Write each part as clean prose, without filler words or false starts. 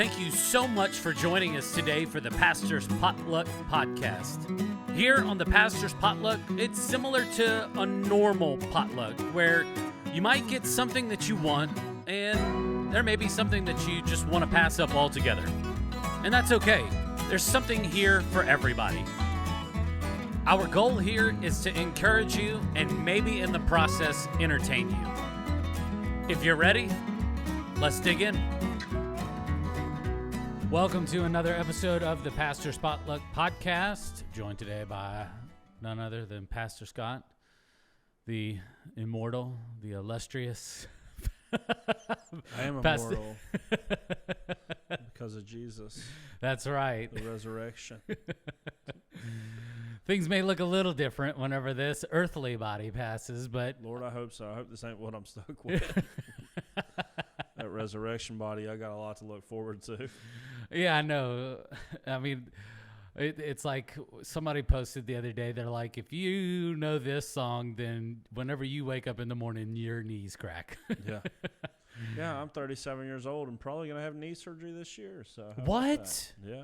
Thank you so much for joining us today for the Pastor's Potluck Podcast. Here on the Pastor's Potluck, it's similar to a normal potluck where you might get something that you want and there may be something that you just want to pass up altogether. And that's okay. There's something here for everybody. Our goal here is to encourage you and maybe in the process entertain you. If you're ready, let's dig in. Welcome to another episode of the Pastor's Potluck Podcast, joined today by none other than Pastor Scott, the immortal, the illustrious. I am immortal because of Jesus. That's right. The resurrection. Things may look a little different whenever this earthly body passes, but Lord, I hope so. I hope this ain't what I'm stuck with. That resurrection body, I got a lot to look forward to. Yeah, I know. I mean, it's like somebody posted the other day. They're like, if you know this song, then whenever you wake up in the morning, your knees crack. Yeah. Yeah, I'm 37 years old and probably going to have knee surgery this year. So What? Yeah.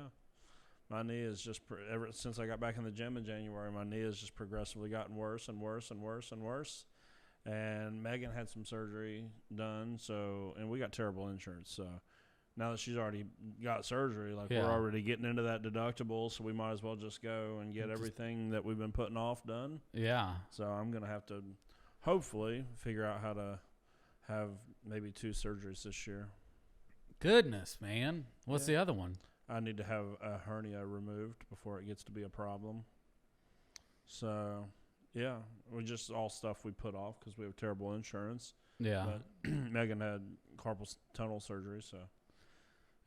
My knee is just, ever since I got back in the gym in January, my knee has just progressively gotten worse and worse and worse and worse. And Megan had some surgery done, and we got terrible insurance. So now that she's already got surgery, we're already getting into that deductible, so we might as well just go and get everything that we've been putting off done. Yeah. So I'm going to have to hopefully figure out how to have maybe 2 surgeries this year. Goodness, man. What's the other one? I need to have a hernia removed before it gets to be a problem. So, yeah, we just all stuff we put off because we have terrible insurance. Yeah. But Megan had carpal tunnel surgery, so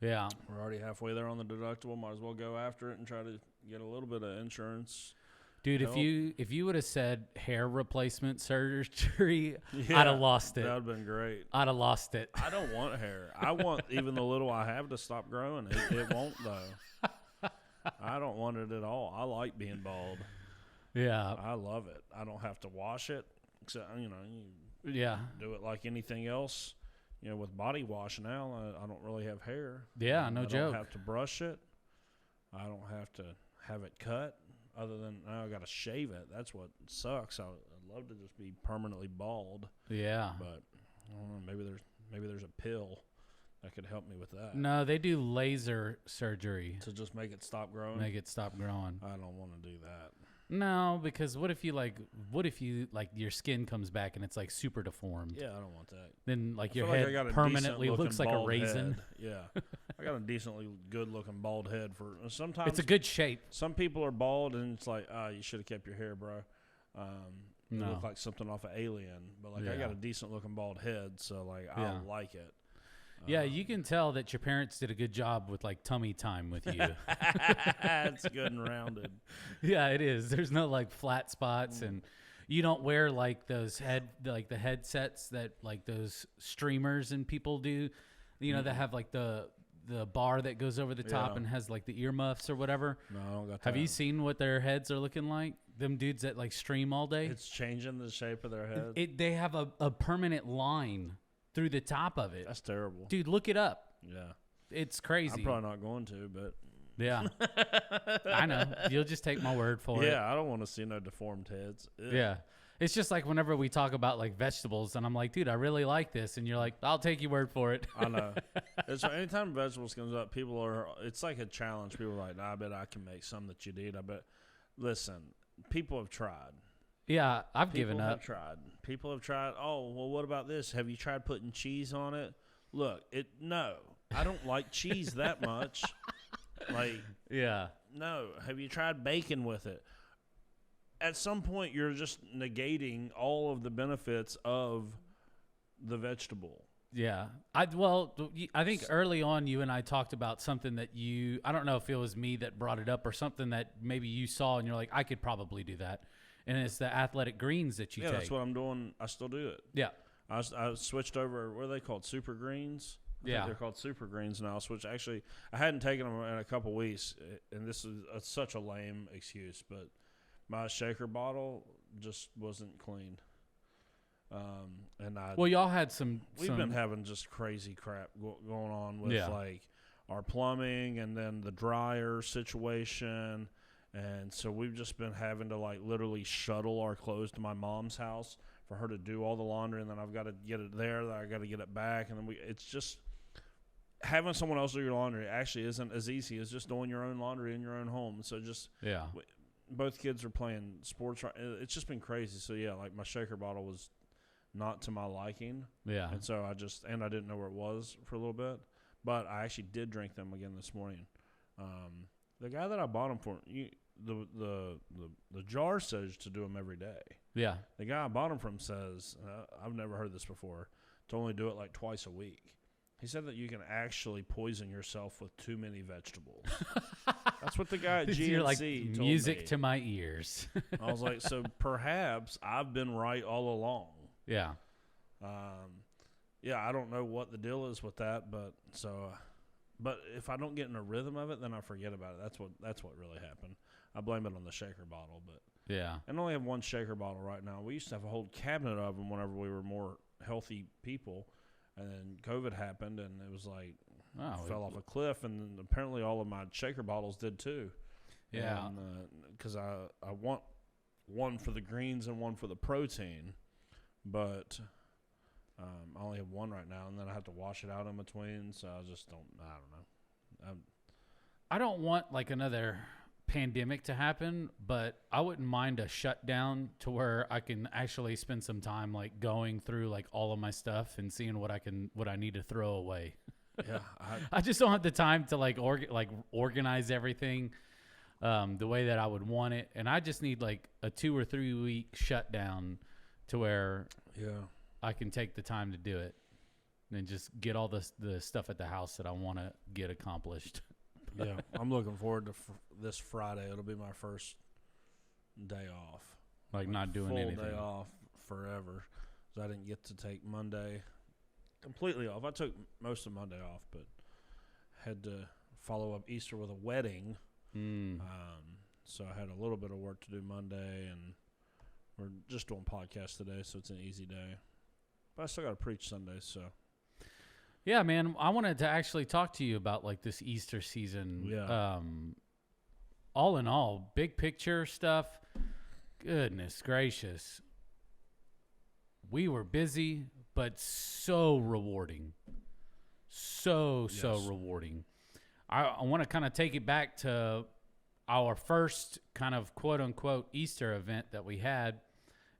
Yeah. we're already halfway there on the deductible. Might as well go after it and try to get a little bit of insurance. Dude, help. if you would have said hair replacement surgery, Yeah, I'd have lost it. That would have been great. I'd have lost it. I don't want hair. I want even the little I have to stop growing. It won't, though. I don't want it at all. I like being bald. Yeah. I love it. I don't have to wash it. Except, you Yeah. do it like anything else. With body wash now, I don't really have hair. Yeah, no joke. I don't have to brush it. I don't have to have it cut. Other than now I got to shave it. That's what sucks. I'd love to just be permanently bald. Yeah. But I don't know. Maybe there's a pill that could help me with that. No, they do laser surgery To just make it stop growing. make it stop growing. I don't want to do that. No, because what if you your skin comes back and it's like super deformed? Yeah, I don't want that. Then I your feel like I head got a permanently decent-looking looks like a bald raisin. head. Yeah, I got a decently good-looking bald head. For sometimes It's a good shape. Some people are bald and it's like, you should have kept your hair, bro. You No. look like something off of Alien. But I Yeah. got a decent-looking bald head, so Yeah. I like it. Yeah, you can tell that your parents did a good job with tummy time with you. It's good and rounded. Yeah, it is. There's no flat spots, and you don't wear those the headsets that those streamers and people do. That have the bar that goes over the top Yeah. and has the earmuffs or whatever. No, I don't got Have that. you seen what their heads are looking like? Them dudes that stream all day. It's changing the shape of their head. They have a permanent line through the top of it. That's terrible. Dude, look it up. Yeah. It's crazy. I'm probably not going to, but Yeah. I know. You'll just take my word for it. yeah, I don't want to see no deformed heads. Ew. Yeah. It's just whenever we talk about vegetables and I'm like, dude, I really like this. And you're like, I'll take your word for it. I know. Anytime vegetables comes up, it's like a challenge. People are like, nah, I bet I can make some that you'd eat. I bet. Listen, people have tried. Yeah, I've given up. People have tried. Oh, well, what about this? Have you tried putting cheese on it? Look, no. I don't like cheese that much. Yeah. No. Have you tried bacon with it? At some point, you're just negating all of the benefits of the vegetable. Yeah. I think early on you and I talked about something that I don't know if it was me that brought it up or something that maybe you saw and you're like, I could probably do that. And it's the athletic greens that you take. Yeah, that's what I'm doing. I still do it. Yeah. I switched over. What are they called? Super greens? I think they're called super greens now. Actually, I hadn't taken them in a couple weeks, and this is such a lame excuse, but my shaker bottle just wasn't clean. Y'all had some. We've been having just crazy crap going on with our plumbing and then the dryer situation. And so we've just been having to like literally shuttle our clothes to my mom's house for her to do all the laundry, and then I've got to get it there, then I got to get it back, and then it's just having someone else do your laundry actually isn't as easy as just doing your own laundry in your own home. So just both kids are playing sports. It's just been crazy. So yeah, like my shaker bottle was not to my liking. Yeah. And so I didn't know where it was for a little bit, but I actually did drink them again this morning. The guy that I bought them for, the jar says to do them every day. Yeah. The guy I bought them from says, I've never heard this before, to only do it like twice a week. He said that you can actually poison yourself with too many vegetables. That's what the guy at GNC You're like, told music me. to my ears. I was like, so perhaps I've been right all along. Yeah. Yeah, I don't know what the deal is with that, but if I don't get in a rhythm of it, then I forget about it. That's what really happened. I blame it on the shaker bottle, but yeah. I only have one shaker bottle right now. We used to have a whole cabinet of them whenever we were more healthy people, and then COVID happened, and it was like fell off a cliff, and then apparently all of my shaker bottles did too. Yeah, because I want one for the greens and one for the protein, but I only have one right now, and then I have to wash it out in between. So I just don't know. I don't want like another pandemic to happen, but I wouldn't mind a shutdown to where I can actually spend some time like going through like all of my stuff and seeing what I need to throw away. Yeah, I just don't have the time to like organize everything the way that I would want it, and I just need like a 2 or 3 week shutdown to where I can take the time to do it and just get all the stuff at the house that I want to get accomplished. Yeah, I'm looking forward to this Friday. It'll be my first day off. Like not doing anything. Full day off forever. Because I didn't get to take Monday completely off. I took most of Monday off, but had to follow up Easter with a wedding. So I had a little bit of work to do Monday, and we're just doing podcasts today, so it's an easy day. But I still got to preach Sunday, so. Yeah, man, I wanted to actually talk to you about like this Easter season. Yeah. All in all, big picture stuff. Goodness gracious. We were busy, but so rewarding. So rewarding. I want to kind of take it back to our first kind of quote unquote Easter event that we had.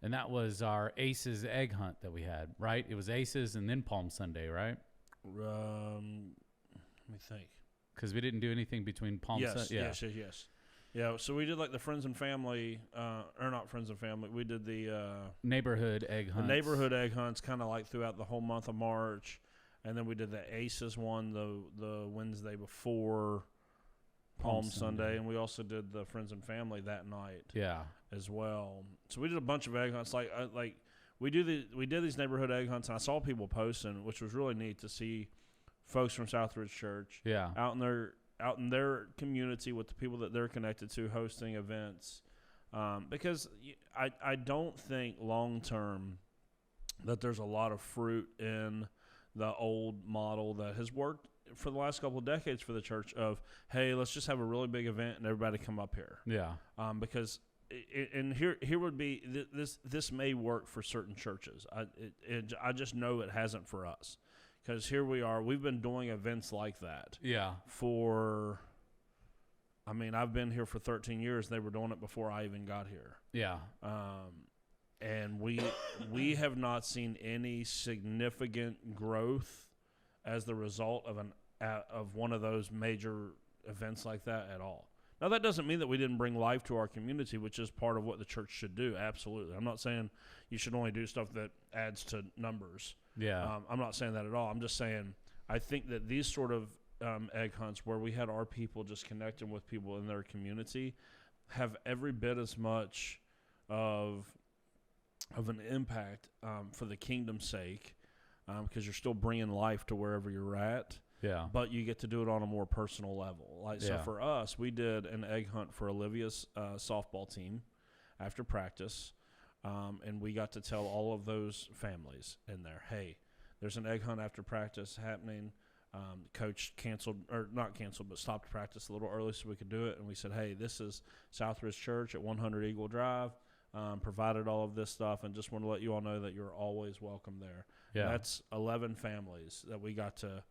And that was our Aces egg hunt that we had, right? It was Aces and then Palm Sunday, right? Let me think. Because we didn't do anything between Palm Sunday. Yes. Yeah, so we did like the friends and family, or not friends and family. We did the neighborhood egg hunts. The neighborhood egg hunts kind of like throughout the whole month of March. And then we did the Aces one the Wednesday before Palm Sunday. And we also did the friends and family that night. Yeah. As well. So we did a bunch of egg hunts. Like we did these neighborhood egg hunts, and I saw people posting, which was really neat to see folks from Southridge Church out in their community with the people that they're connected to hosting events. Because I don't think long term that there's a lot of fruit in the old model that has worked for the last couple of decades for the church of, hey, let's just have a really big event and everybody come up here. Yeah. Because and here would be this may work for certain churches. I just know it hasn't for us, because here we are. We've been doing events like that. Yeah. I've been here for 13 years. They were doing it before I even got here. Yeah. And we have not seen any significant growth as the result of one of those major events like that at all. Now, that doesn't mean that we didn't bring life to our community, which is part of what the church should do. Absolutely. I'm not saying you should only do stuff that adds to numbers. Yeah. I'm not saying that at all. I'm just saying I think that these sort of egg hunts where we had our people just connecting with people in their community have every bit as much of an impact for the kingdom's sake, because you're still bringing life to wherever you're at. Yeah. But you get to do it on a more personal level. So for us, we did an egg hunt for Olivia's softball team after practice, and we got to tell all of those families in there, hey, there's an egg hunt after practice happening. Coach but stopped practice a little early so we could do it. And we said, hey, this is Southridge Church at 100 Eagle Drive. Provided all of this stuff, and just want to let you all know that you're always welcome there. Yeah. That's 11 families that we got to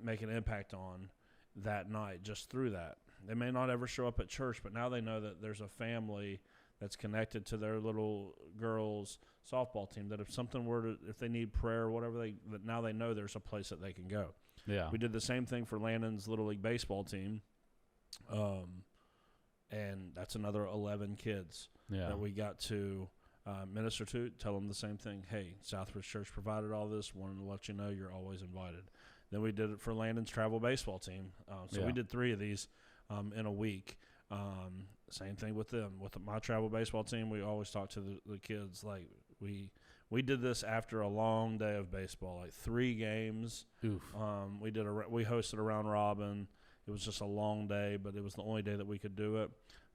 make an impact on that night just through that. They may not ever show up at church, but now they know that there's a family that's connected to their little girls' softball team, that if they need prayer or whatever, that now they know there's a place that they can go. Yeah. We did the same thing for Landon's Little League baseball team, and that's another 11 kids that we got to minister to, tell them the same thing. Hey, Southridge Church provided all this. Wanted to let you know you're always invited. Then we did it for Landon's travel baseball team. We did 3 of these in a week. Same thing with them. With my travel baseball team, we always talk to the kids. Like we did this after a long day of baseball, like 3 games. Oof. We hosted a round robin. It was just a long day, but it was the only day that we could do it.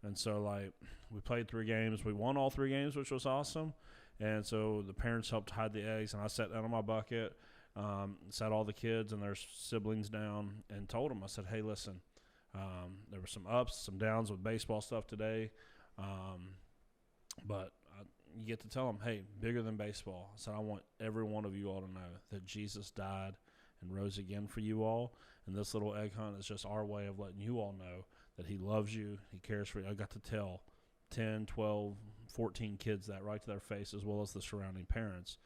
And so, like, we played 3 games. We won all 3 games, which was awesome. And so the parents helped hide the eggs, and I sat down on my bucket, sat all the kids and their siblings down, and told them, I said, hey, listen, there were some ups, some downs with baseball stuff today, but you get to tell them, hey, bigger than baseball. I said, I want every one of you all to know that Jesus died and rose again for you all, and this little egg hunt is just our way of letting you all know that he loves you, he cares for you. I got to tell 10, 12, 14 kids that right to their face, as well as the surrounding parents.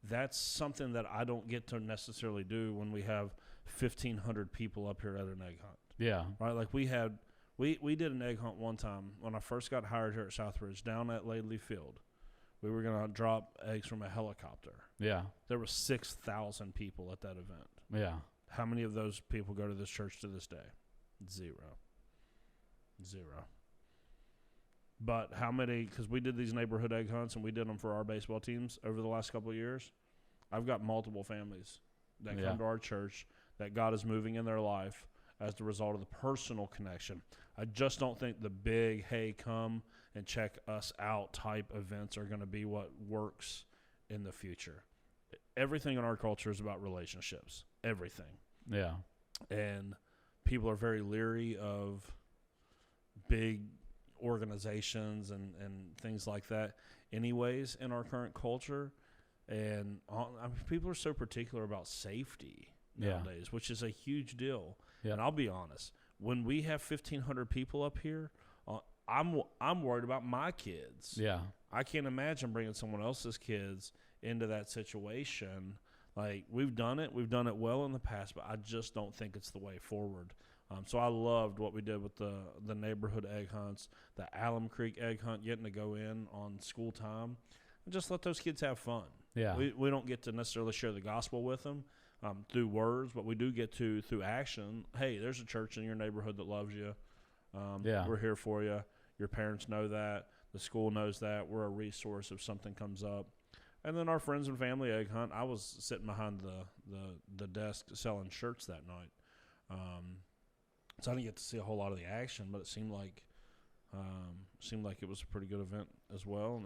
That's something that I don't get to necessarily do when we have 1,500 people up here at an egg hunt. Yeah. Right? Like we did an egg hunt one time when I first got hired here at Southridge down at Laidley Field. We were going to drop eggs from a helicopter. Yeah. There were 6,000 people at that event. Yeah. How many of those people go to this church to this day? Zero. But how many, because we did these neighborhood egg hunts and we did them for our baseball teams over the last couple of years. I've got multiple families that come to our church that God is moving in their life as the result of the personal connection. I just don't think the big, hey, come and check us out type events are going to be what works in the future. Everything in our culture is about relationships. Everything. Yeah. And people are very leery of big organizations and things like that anyways in our current culture. And people are so particular about safety nowadays, which is a huge deal. Yeah. And I'll be honest, when we have 1,500 people up here, I'm worried about my kids. Yeah. I can't imagine bringing someone else's kids into that situation. Like, we've done it well in the past, but I just don't think it's the way forward. So I loved what we did with the neighborhood egg hunts, the Alum Creek egg hunt, getting to go in on school time and just let those kids have fun. Yeah. We don't get to necessarily share the gospel with them through words, but we do get to through action. Hey, there's a church in your neighborhood that loves you. We're here for you. Your parents know that. The school knows that. We're a resource if something comes up. And then our friends and family egg hunt, I was sitting behind the desk selling shirts that night. So I didn't get to see a whole lot of the action, but it seemed like it was a pretty good event as well.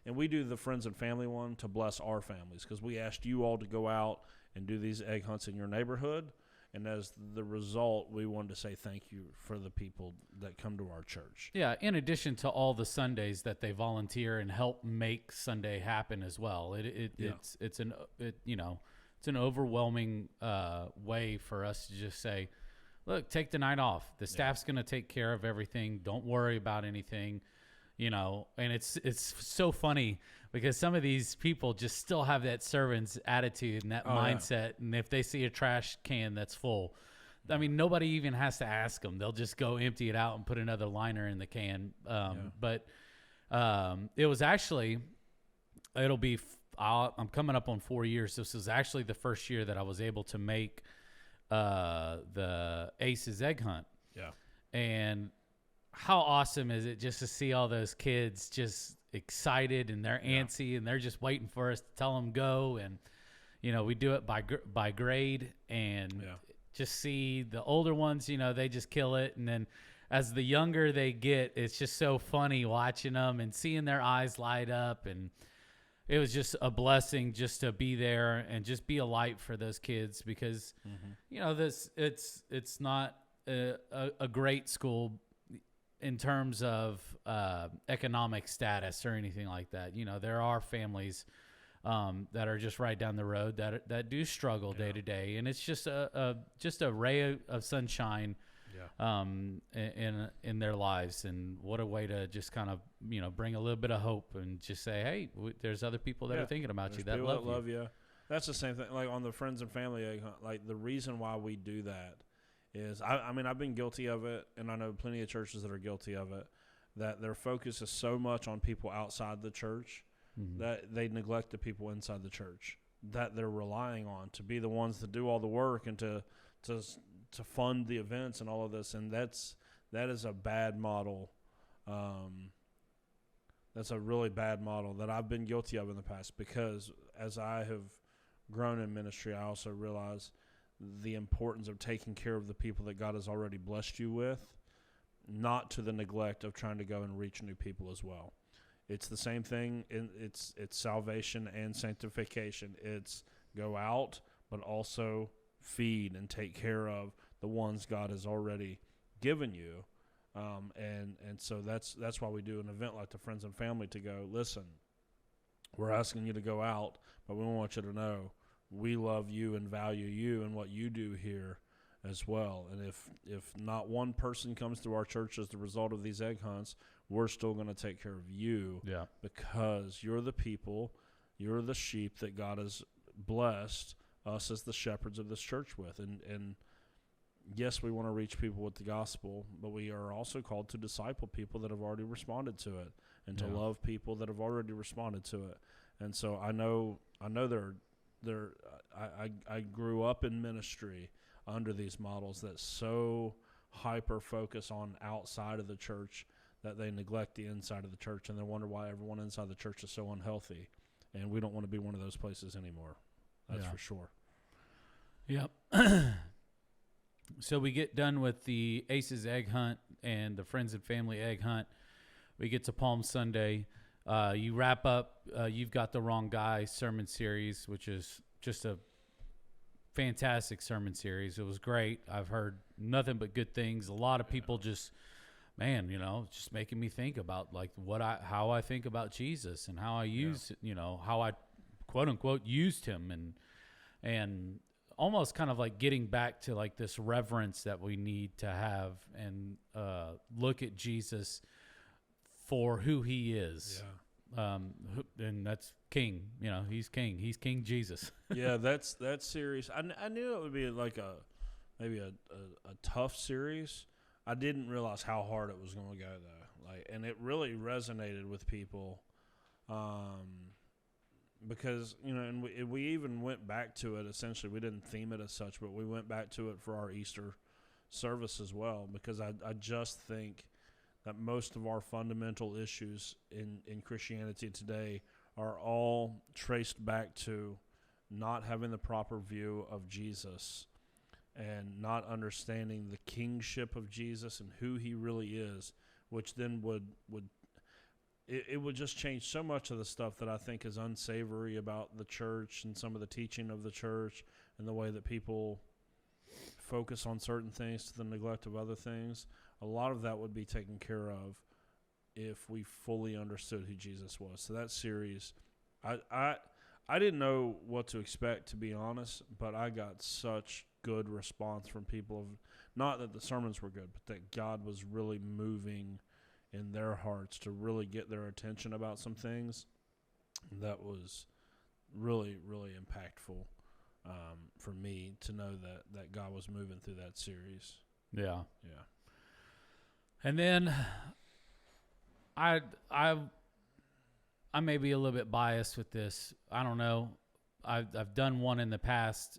And we do the friends and family one to bless our families, because we asked you all to go out and do these egg hunts in your neighborhood. And as the result, we wanted to say thank you for the people that come to our church. Yeah, in addition to all the Sundays that they volunteer and help make Sunday happen as well. It's an overwhelming way for us to just say, look, take the night off. The staff's going to take care of everything. Don't worry about anything, And it's so funny because some of these people just still have that servant's attitude and that mindset. Yeah. And if they see a trash can that's full, I mean, nobody even has to ask them. They'll just go empty it out and put another liner in the can. But it was actually, I'm coming up on 4 years. This was actually the first year that I was able to make the Aces Egg Hunt. Yeah. And how awesome is it just to see all those kids just excited and they're antsy and they're just waiting for us to tell them go. And, we do it by grade and just see the older ones, they just kill it. And then as the younger they get, it's just so funny watching them and seeing their eyes light up. And, it was just a blessing just to be there and just be a light for those kids because, you know, it's not a great school in terms of economic status or anything like that. You know, there are families that are just right down the road that do struggle day to day, and it's just a ray of sunshine in their lives. And what a way to just kind of, you know, bring a little bit of hope and just say, hey, there's other people that are thinking about you that love you. That's the same thing. Like on the friends and family egg hunt, like the reason why we do that is, I mean, I've been guilty of it, and I know plenty of churches that are guilty of it, that their focus is so much on people outside the church that they neglect the people inside the church that they're relying on to be the ones that do all the work and to fund the events and all of this. And that is a bad model. That's a really bad model that I've been guilty of in the past, because as I have grown in ministry, I also realize the importance of taking care of the people that God has already blessed you with, not to the neglect of trying to go and reach new people as well. It's the same thing. It's salvation and sanctification. It's go out, but also feed and take care of the ones God has already given you. And so that's why we do an event like the Friends and Family, to go, listen, we're asking you to go out, but we want you to know we love you and value you and what you do here as well. And if not one person comes to our church as the result of these egg hunts, we're still going to take care of you, because you're the people, you're the sheep that God has blessed us as the shepherds of this church with. And yes, we want to reach people with the gospel, but we are also called to disciple people that have already responded to it, and to love people that have already responded to it. And so I know I grew up in ministry under these models that so hyper focus on outside of the church that they neglect the inside of the church, and they wonder why everyone inside the church is so unhealthy. And we don't want to be one of those places anymore. That's for sure. Yep. So we get done with the Aces Egg Hunt and the Friends and Family Egg Hunt. We get to Palm Sunday. You wrap up, You've Got the Wrong Guy sermon series, which is just a fantastic sermon series. It was great. I've heard nothing but good things. A lot of people just making me think about like how I think about Jesus and how I use, how I quote unquote used him, and almost kind of like getting back to like this reverence that we need to have and look at Jesus for who he is. And that's King. He's King. He's King Jesus. That series. I knew it would be like maybe a tough series. I didn't realize how hard it was going to go though. And it really resonated with people, because and we even went back to it. Essentially, we didn't theme it as such, but we went back to it for our Easter service as well, because I just think that most of our fundamental issues in Christianity today are all traced back to not having the proper view of Jesus and not understanding the kingship of Jesus and who he really is, which then would just change so much of the stuff that I think is unsavory about the church and some of the teaching of the church and the way that people focus on certain things to the neglect of other things. A lot of that would be taken care of if we fully understood who Jesus was. So that series, I didn't know what to expect, to be honest, but I got such good response from people. Not that the sermons were good, but that God was really moving in their hearts to really get their attention about some things. That was really, really impactful for me to know that God was moving through that series. Yeah. And then I may be a little bit biased with this. I don't know. I've done one in the past,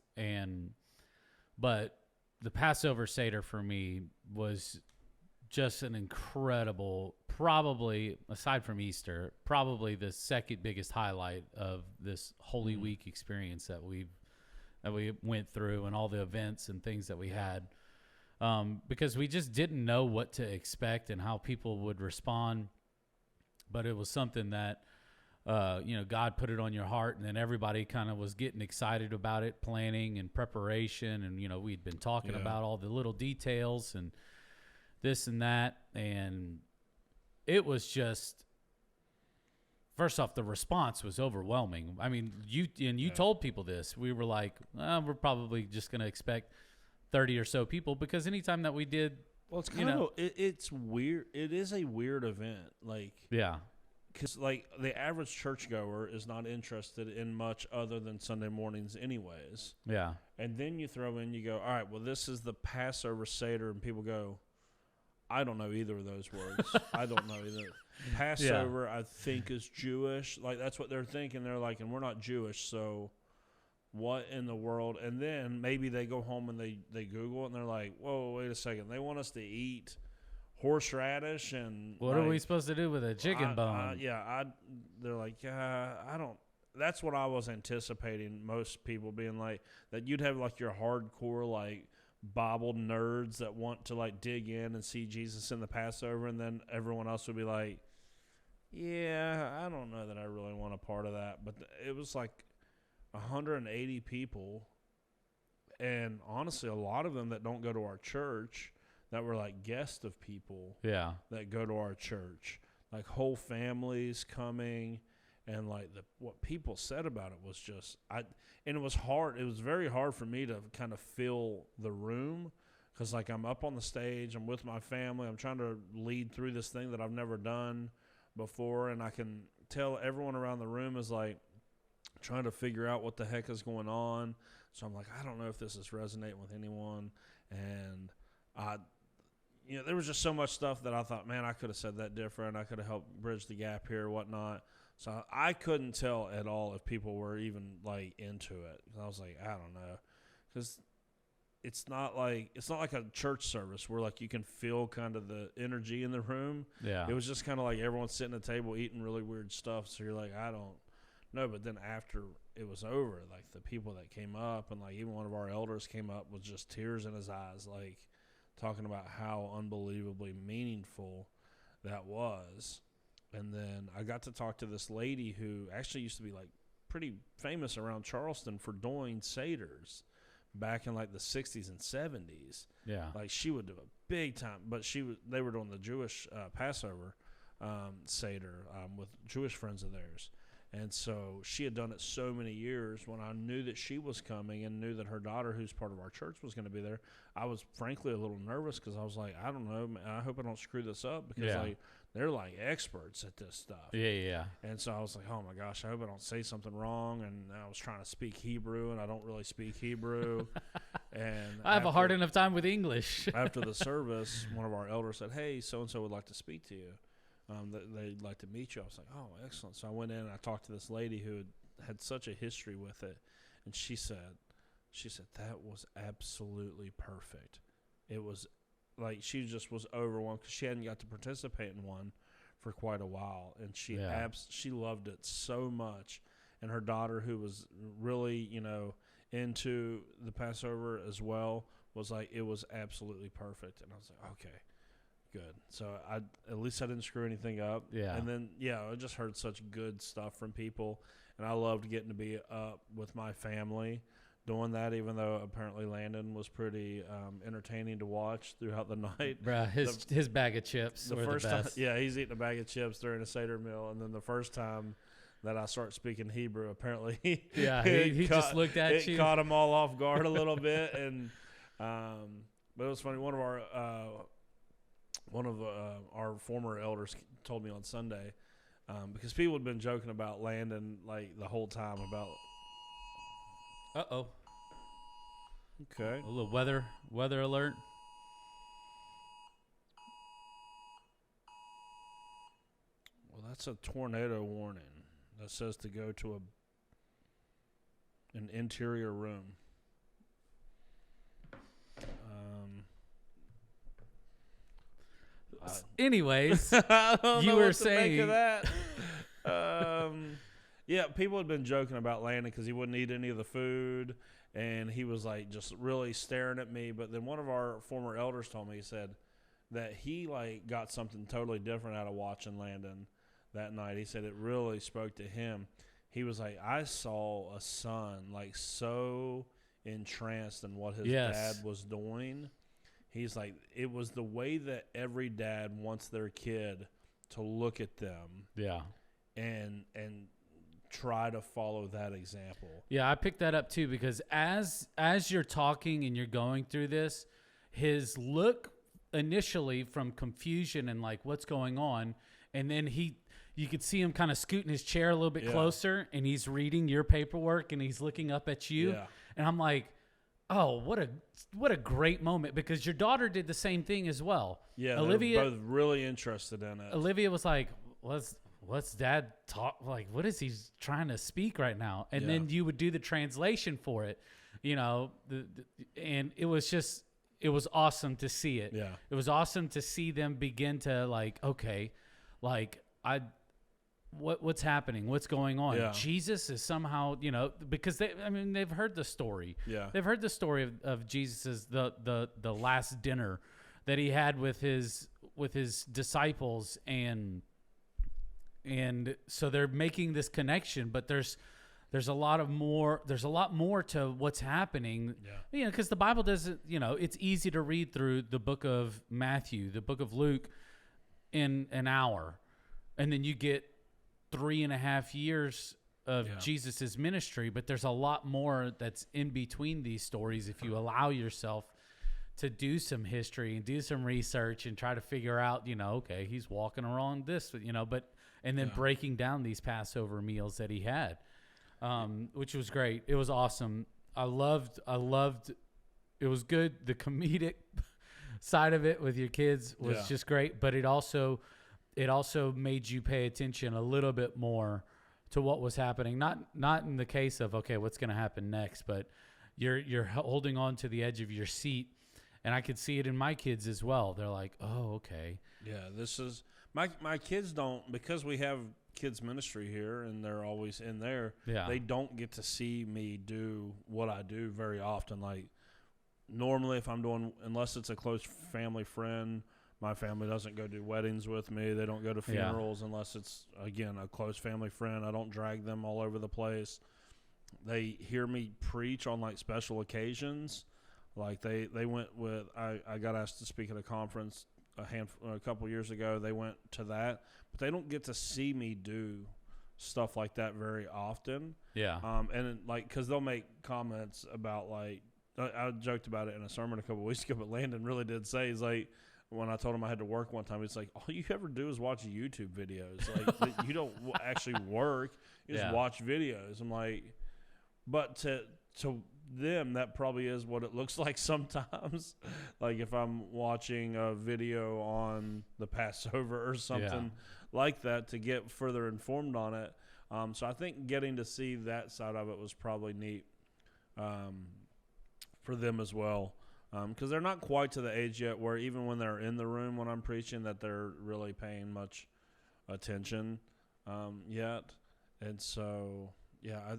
but the Passover Seder for me was just an incredible, probably aside from Easter, probably the second biggest highlight of this Holy Week experience that we went through, and all the events and things that we had. Because we just didn't know what to expect and how people would respond. But it was something that God put it on your heart, and then everybody kind of was getting excited about it, planning and preparation, and we'd been talking about all the little details and this and that, and it was just, first off, the response was overwhelming. I mean, you told people this. We were like, we're probably just going to expect 30 or so people, because anytime that we did, well, it's kind of it's weird. It is a weird event, like because like the average churchgoer is not interested in much other than Sunday mornings, anyways. Yeah, and then you throw in, you go, all right, well, this is the Passover Seder, and people go, I don't know either of those words. I don't know either. Passover, I think, is Jewish. Like, that's what they're thinking. They're like, and we're not Jewish, so what in the world? And then maybe they go home and they Google it, and they're like, whoa, wait a second. They want us to eat horseradish and what are we supposed to do with a chicken bone? They're like, I don't. That's what I was anticipating, most people being like, that you'd have like your hardcore like Bible nerds that want to like dig in and see Jesus in the Passover, and then everyone else would be like, yeah, I don't know that I really want a part of that. But it was like 180 people, and honestly, a lot of them that don't go to our church, that were like guests of people that go to our church, like whole families coming. And like what people said about it was just, and it was hard. It was very hard for me to kind of fill the room, because like I'm up on the stage, I'm with my family, I'm trying to lead through this thing that I've never done before, and I can tell everyone around the room is like trying to figure out what the heck is going on. So I'm like, I don't know if this is resonating with anyone, and there was just so much stuff that I thought, man, I could have said that different. I could have helped bridge the gap here or whatnot. So I couldn't tell at all if people were even like into it. I was like, I don't know, because it's not like a church service where like you can feel kind of the energy in the room. Yeah, it was just kind of like everyone's sitting at a table eating really weird stuff. So you're like, I don't know. But then after it was over, like the people that came up, and like even one of our elders came up with just tears in his eyes, like talking about how unbelievably meaningful that was. And then I got to talk to this lady who actually used to be like pretty famous around Charleston for doing Seders back in like the 60s and 70s. Yeah. Like she would do a big time, but they were doing the Jewish Passover Seder with Jewish friends of theirs. And so she had done it so many years. When I knew that she was coming and knew that her daughter, who's part of our church, was going to be there, I was frankly a little nervous, because I was like, I don't know, man, I hope I don't screw this up, because like they're like experts at this stuff. Yeah. And so I was like, oh my gosh, I hope I don't say something wrong. And I was trying to speak Hebrew, and I don't really speak Hebrew. And I have a hard enough time with English. After the service, one of our elders said, hey, so-and-so would like to speak to you. They'd like to meet you. I was like, oh, excellent. So I went in and I talked to this lady who had such a history with it. And she said, that was absolutely perfect. It was like she just was overwhelmed, because she hadn't got to participate in one for quite a while. And she loved it so much. And her daughter, who was really, into the Passover as well, was like, it was absolutely perfect. And I was like, okay. Good. So at least I didn't screw anything up. Yeah. And then, I just heard such good stuff from people. And I loved getting to be up with my family doing that, even though apparently Landon was pretty entertaining to watch throughout the night. Bruh, his bag of chips were the best. He's eating a bag of chips during a Seder meal. And then the first time that I start speaking Hebrew, apparently he just looked at you. It caught him all off guard a little bit. And but it was funny. One of our former elders told me on Sunday, because people had been joking about Landon like the whole time about. Uh-oh. Okay. A little weather alert. Well, that's a tornado warning that says to go to an interior room. Anyways, you were saying that. People had been joking about Landon because he wouldn't eat any of the food, and he was like just really staring at me. But then one of our former elders told me, he said that he like got something totally different out of watching Landon. that night. He said it really spoke to him. He was like, I saw a son like so entranced in what his dad was doing. He's like, it was the way that every dad wants their kid to look at them. Yeah. And try to follow that example. Yeah, I picked that up too, because as you're talking and you're going through this, his look initially from confusion and like what's going on, and then you could see him kind of scooting his chair a little bit closer, and he's reading your paperwork and he's looking up at you. Yeah. And I'm like, oh, what a great moment, because your daughter did the same thing as well. Yeah, Olivia, they're both really interested in it. Olivia was like, what's dad talk, like, what is he trying to speak right now? And then you would do the translation for it, you know, and it was awesome to see it. Yeah. It was awesome to see them begin to like, okay, like what's happening? What's going on? Yeah. Jesus is somehow, you know, because they've heard the story. Yeah. They've heard the story of Jesus's the last dinner that he had with his disciples, and so they're making this connection, but there's a lot more to what's happening. Yeah. You know, because the Bible doesn't, you know, it's easy to read through the book of Matthew, the book of Luke in an hour, and then you get 3.5 years of Jesus's ministry, but there's a lot more that's in between these stories if you allow yourself to do some history and do some research and try to figure out, you know, okay, he's walking around this, you know, and then breaking down these Passover meals that he had, which was great. It was awesome. I loved, it was good. The comedic side of it with your kids was just great, but it also made you pay attention a little bit more to what was happening. Not in the case of, okay, what's going to happen next, but you're holding on to the edge of your seat. And I could see it in my kids as well. They're like, oh, okay. Yeah, this is my kids don't, because we have kids ministry here and they're always in there. Yeah. They don't get to see me do what I do very often. Like normally if I'm doing, unless it's a close family friend, my family doesn't go do weddings with me. They don't go to funerals unless it's, again, a close family friend. I don't drag them all over the place. They hear me preach on like special occasions. Like they went with, I got asked to speak at a conference a couple years ago. They went to that, but they don't get to see me do stuff like that very often. Yeah. And like, cause they'll make comments about like, I joked about it in a sermon a couple weeks ago, but Landon really did say, he's like, when I told him I had to work one time, it's like, all you ever do is watch YouTube videos. Like you don't actually work, you just watch videos. I'm like, but to them, that probably is what it looks like sometimes. Like if I'm watching a video on the Passover or something like that to get further informed on it. So I think getting to see that side of it was probably neat for them as well. Because they're not quite to the age yet where even when they're in the room when I'm preaching that they're really paying much attention yet. And so... yeah,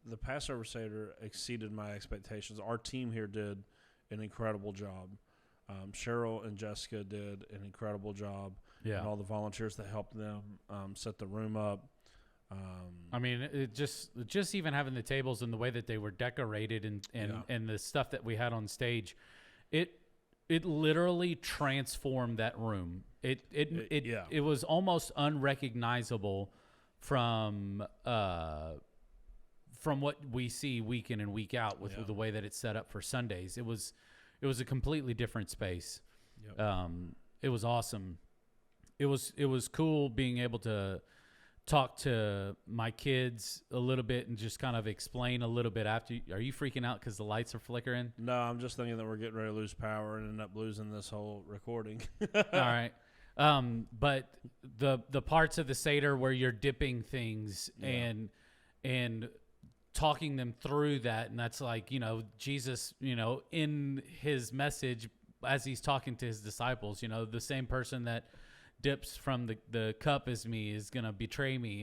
the Passover Seder exceeded my expectations. Our team here did an incredible job. Cheryl and Jessica did an incredible job. Yeah. And all the volunteers that helped them set the room up. I mean, it just even having the tables and the way that they were decorated and the stuff that we had on stage, it literally transformed that room. It was almost unrecognizable from what we see week in and week out with the way that it's set up for Sundays. It was a completely different space. Yep. It was awesome. It was cool being able to talk to my kids a little bit and just kind of explain a little bit after. Are you freaking out because the lights are flickering? No, I'm just thinking that we're getting ready to lose power and end up losing this whole recording. All right. But the parts of the Seder where you're dipping things and talking them through that, and that's like, you know, Jesus, you know, in his message as he's talking to his disciples, you know, the same person that dips from the cup as me is gonna betray me,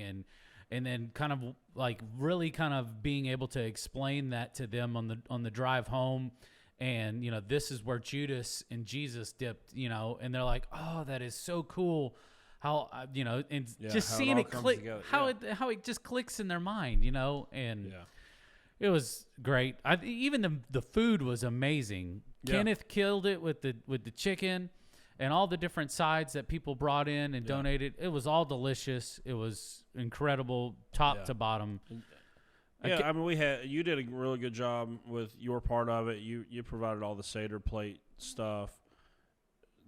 and then kind of like really kind of being able to explain that to them on the drive home. And, you know, this is where Judas and Jesus dipped, you know, and they're like, oh, that is so cool how and Yeah, just how it seeing all it comes click, together. how it just clicks in their mind, and Yeah. it was great. Even the food was amazing. Yeah. Kenneth killed it with the chicken and all the different sides that people brought in and donated. It was all delicious. It was incredible, top to bottom. Yeah, I mean, you did a really good job with your part of it. You provided all the Seder plate stuff.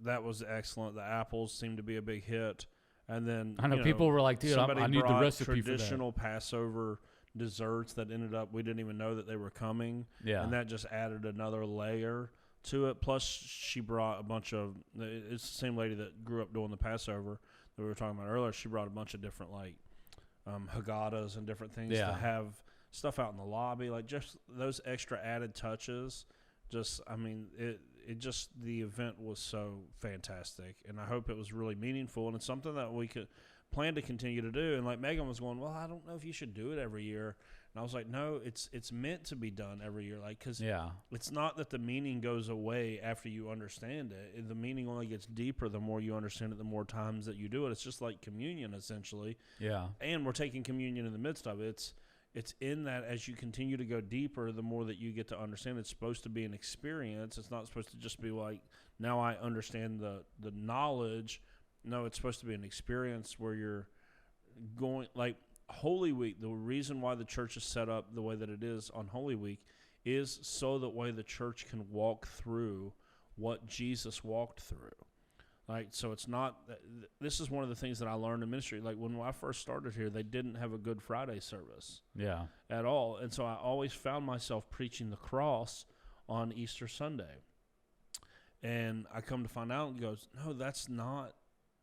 That was excellent. The apples seemed to be a big hit. And then I know people were like, dude, somebody I need the brought recipe for that. traditional Passover desserts that ended up, we didn't even know that they were coming. Yeah. And that just added another layer to it. Plus, she brought a bunch of, it's the same lady that grew up doing the Passover that we were talking about earlier. She brought a bunch of different, like, Haggadahs and different things to have stuff out in the lobby. Like, just those extra added touches. Just, I mean, it just, the event was so fantastic. And I hope it was really meaningful. And it's something that we could plan to continue to do. And like Megan was going, well, I don't know if you should do it every year. And I was like, no, it's meant to be done every year. Like, because it's not that the meaning goes away after you understand it. The meaning only gets deeper the more you understand it, the more times that you do it. It's just like communion, essentially. Yeah. And we're taking communion in the midst of it. It's in that as you continue to go deeper, the more that you get to understand. It's supposed to be an experience. It's not supposed to just be like, now I understand the knowledge. No, it's supposed to be an experience where you're going, like Holy Week. The reason why the church is set up the way that it is on Holy Week is so that way the church can walk through what Jesus walked through. Like, so it's not, this is one of the things that I learned in ministry. Like, when I first started here, they didn't have a Good Friday service at all. And so I always found myself preaching the cross on Easter Sunday. And I come to find out and goes, no, that's not.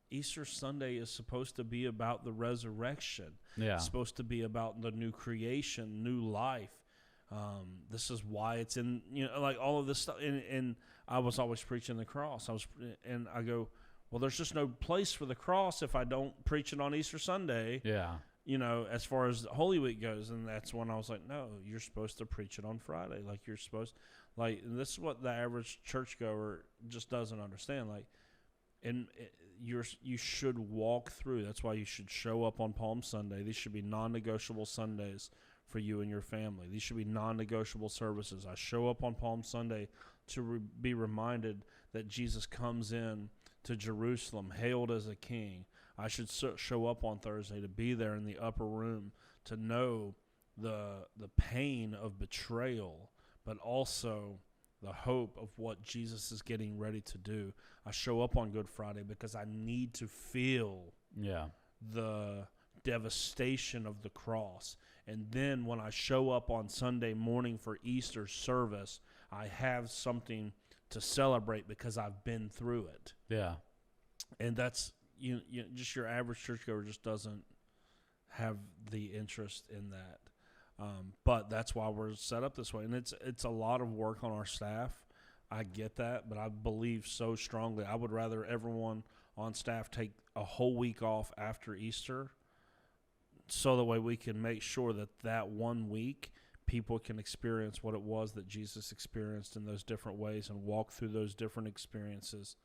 Easter Sunday is supposed to be about the resurrection. Yeah. It's supposed to be about the new creation, new life. This is why it's in, like all of this stuff. And I was always preaching the cross. And I go, well, there's just no place for the cross if I don't preach it on Easter Sunday. Yeah. As far as Holy Week goes. And that's when I was like, no, you're supposed to preach it on Friday. Like, you're supposed, like, and this is what the average churchgoer just doesn't understand. Like, and you should walk through. That's why you should show up on Palm Sunday. These should be non-negotiable Sundays for you and your family. These should be non-negotiable services. I show up on Palm Sunday to be reminded that Jesus comes in to Jerusalem, hailed as a king. I should show up on Thursday to be there in the upper room, to know the pain of betrayal, but also the hope of what Jesus is getting ready to do. I show up on Good Friday because I need to feel the devastation of the cross. And then when I show up on Sunday morning for Easter service, I have something to celebrate because I've been through it. Yeah. And that's, just your average churchgoer just doesn't have the interest in that. But that's why we're set up this way. And it's a lot of work on our staff. I get that, but I believe so strongly. I would rather everyone on staff take a whole week off after Easter so that way we can make sure that 1 week people can experience what it was that Jesus experienced in those different ways and walk through those different experiences,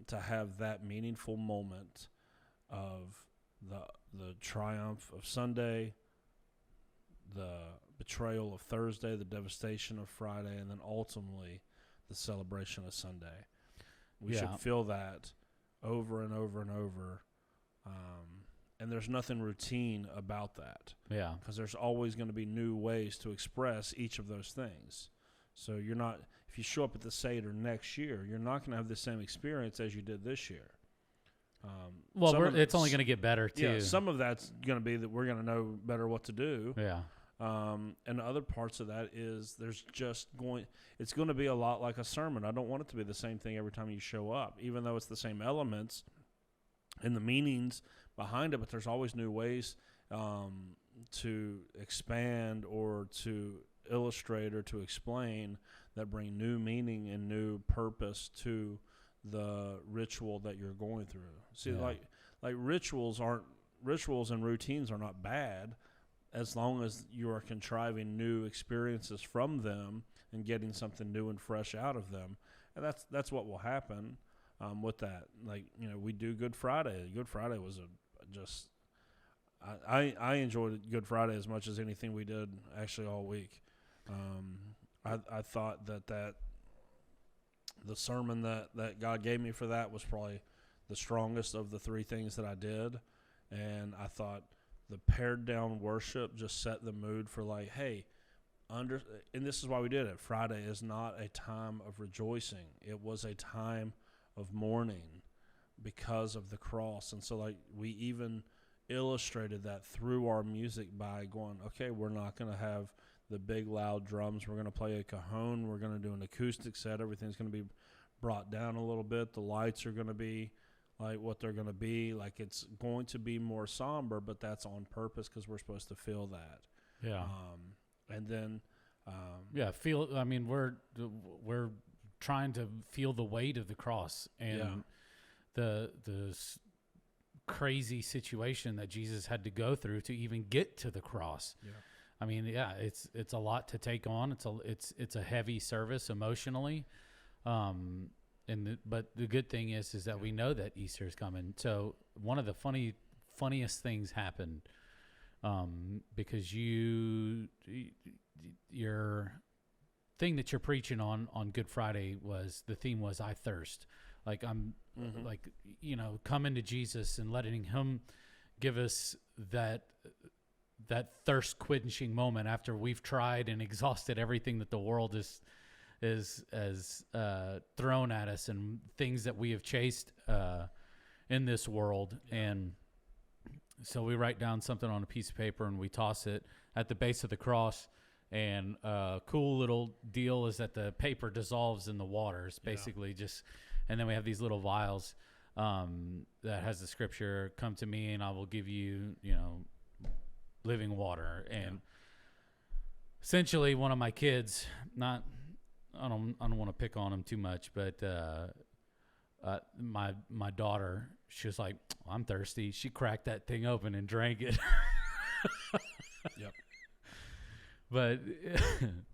to have that meaningful moment of the triumph of Sunday, the betrayal of Thursday, the devastation of Friday, and then ultimately the celebration of Sunday. We should feel that over and over and over. And there's nothing routine about that. Yeah. Because there's always going to be new ways to express each of those things. So you're not, if you show up at the Seder next year, you're not going to have the same experience as you did this year. Well, it's only going to get better, too. Yeah, some of that's going to be that we're going to know better what to do. Yeah. And other parts of that is it's going to be a lot like a sermon. I don't want it to be the same thing every time you show up, even though it's the same elements and the meanings behind it, but there's always new ways to expand or to illustrate or to explain that bring new meaning and new purpose to the ritual that you're going through. See, like rituals and routines are not bad as long as you are contriving new experiences from them and getting something new and fresh out of them. And that's what will happen. with that. Like, we do Good Friday. Good Friday was I enjoyed Good Friday as much as anything we did actually all week. I thought that the sermon that God gave me for that was probably the strongest of the three things that I did. And I thought the pared down worship just set the mood for like, hey, and this is why we did it. Friday is not a time of rejoicing. It was a time of mourning because of the cross. And so like we even illustrated that through our music by going, okay, we're not going to have the big loud drums. We're going to play a cajon. We're going to do an acoustic set. Everything's going to be brought down a little bit. The lights are going to be like what they're going to be. Like it's going to be more somber, but that's on purpose because we're supposed to feel that. Yeah. And then, we're trying to feel the weight of the cross and the crazy situation that Jesus had to go through to even get to the cross. Yeah. I mean, it's a lot to take on. It's a heavy service emotionally. But the good thing is that we know that Easter is coming. So one of the funniest things happened, because your thing that you're preaching on Good Friday the theme was I thirst. Like I'm like, coming to Jesus and letting him give us that thirst quenching moment after we've tried and exhausted everything that the world is thrown at us and things that we have chased in this world. And so we write down something on a piece of paper and we toss it at the base of the cross. And a cool little deal is that the paper dissolves in the water. It's basically and then we have these little vials that has the scripture, come to me and I will give you, living water. And essentially one of my kids, I don't want to pick on him too much, but my daughter, she was like, I'm thirsty. She cracked that thing open and drank it. Yep. But,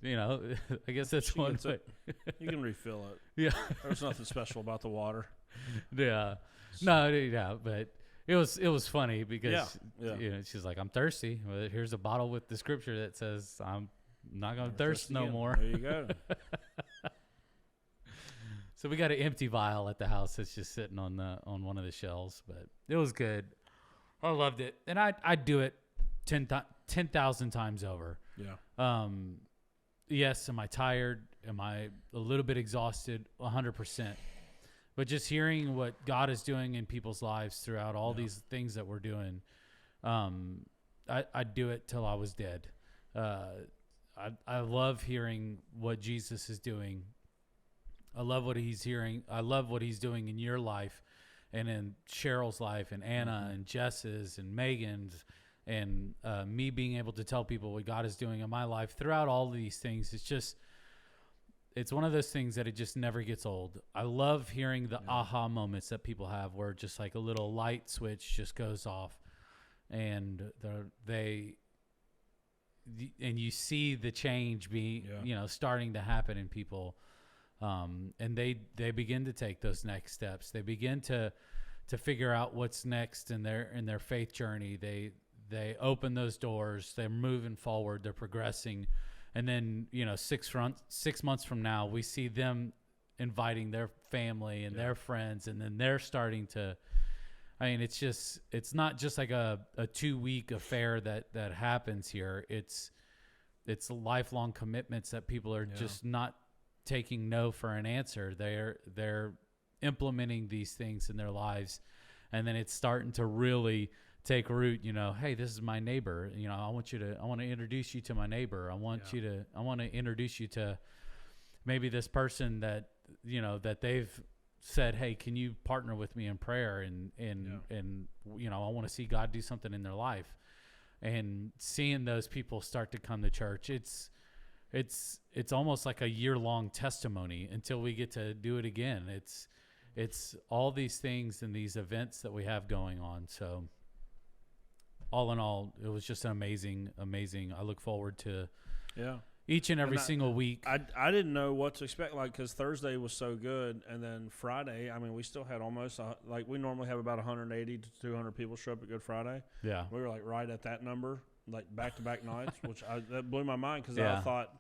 I guess that's one way. You can refill it. Yeah. There's nothing special about the water. Yeah. No, yeah, but it was funny because she's like, I'm thirsty. Well, here's a bottle with the scripture that says I'm not going to thirst no more. There you go. So we got an empty vial at the house that's just sitting on one of the shelves, but it was good. I loved it. And I'd do it 10,000 times over. Yeah. Yes, am I tired? Am I a little bit exhausted? 100%. But just hearing what God is doing in people's lives throughout all these things that we're doing, I'd do it till I was dead. I love hearing what Jesus is doing. I love what he's hearing. I love what he's doing in your life and in Cheryl's life and Anna and Jess's and Megan's and me being able to tell people what God is doing in my life throughout all of these things. It's one of those things that it just never gets old. I love hearing the aha moments that people have where just like a little light switch just goes off and and you see the change starting to happen in people. And they begin to take those next steps. They begin to figure out what's next in their faith journey. They open those doors. They're moving forward. They're progressing. And then, 6 months from now, we see them inviting their family and their friends, and then they're starting to. I mean, it's not just like a 2-week affair that happens here. It's lifelong commitments that people are just not taking no for an answer. They're implementing these things in their lives, and then it's starting to really take root. Hey, this is my neighbor. I want to introduce you to my neighbor. I want to introduce you to maybe this person that that they've said, hey, can you partner with me in prayer? And I want to see God do something in their life, and seeing those people start to come to church. It's almost like a year-long testimony until we get to do it again. It's all these things and these events that we have going on. So all in all, it was just an amazing. I look forward to, each and every single week. I didn't know what to expect, like, because Thursday was so good, and then Friday, I mean, we still had almost, like, we normally have about 180 to 200 people show up at Good Friday. Yeah. We were, like, right at that number, like, back-to-back nights, which that blew my mind, because Yeah. I thought,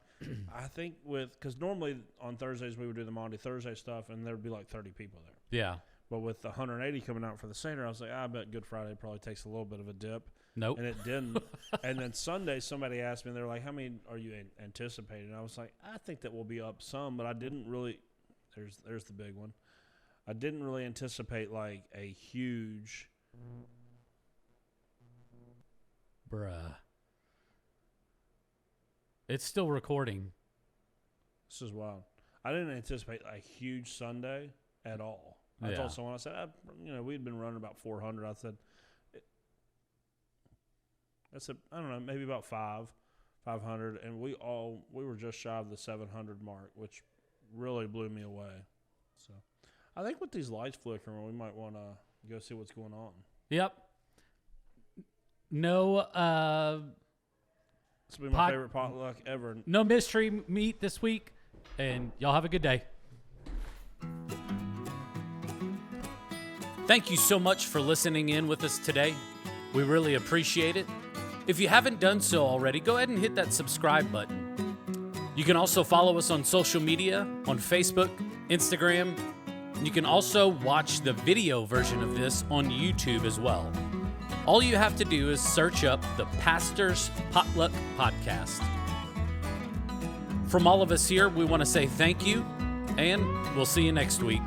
I think because normally on Thursdays we would do the Maundy Thursday stuff, and there would be, like, 30 people there. Yeah. But with the 180 coming out for the Seder, I was like, I bet Good Friday probably takes a little bit of a dip. Nope. And it didn't. And then Sunday, somebody asked me, and they're like, how many are you anticipating? I was like, I think that we'll be up some, but I didn't really – there's the big one. I didn't really anticipate, like, a huge – Bruh. It's still recording. This is wild. I didn't anticipate a huge Sunday at all. I told someone, I said, we'd been running about 400. I said, I don't know, maybe about 500, and we were just shy of the 700 mark, which really blew me away. So, I think with these lights flickering, we might want to go see what's going on. Yep. No, This will be my favorite potluck ever. No mystery meat this week, and y'all have a good day. Thank you so much for listening in with us today. We really appreciate it. If you haven't done so already, go ahead and hit that subscribe button. You can also follow us on social media, on Facebook, Instagram, and you can also watch the video version of this on YouTube as well. All you have to do is search up the Pastor's Potluck Podcast. From all of us here, we want to say thank you, and we'll see you next week.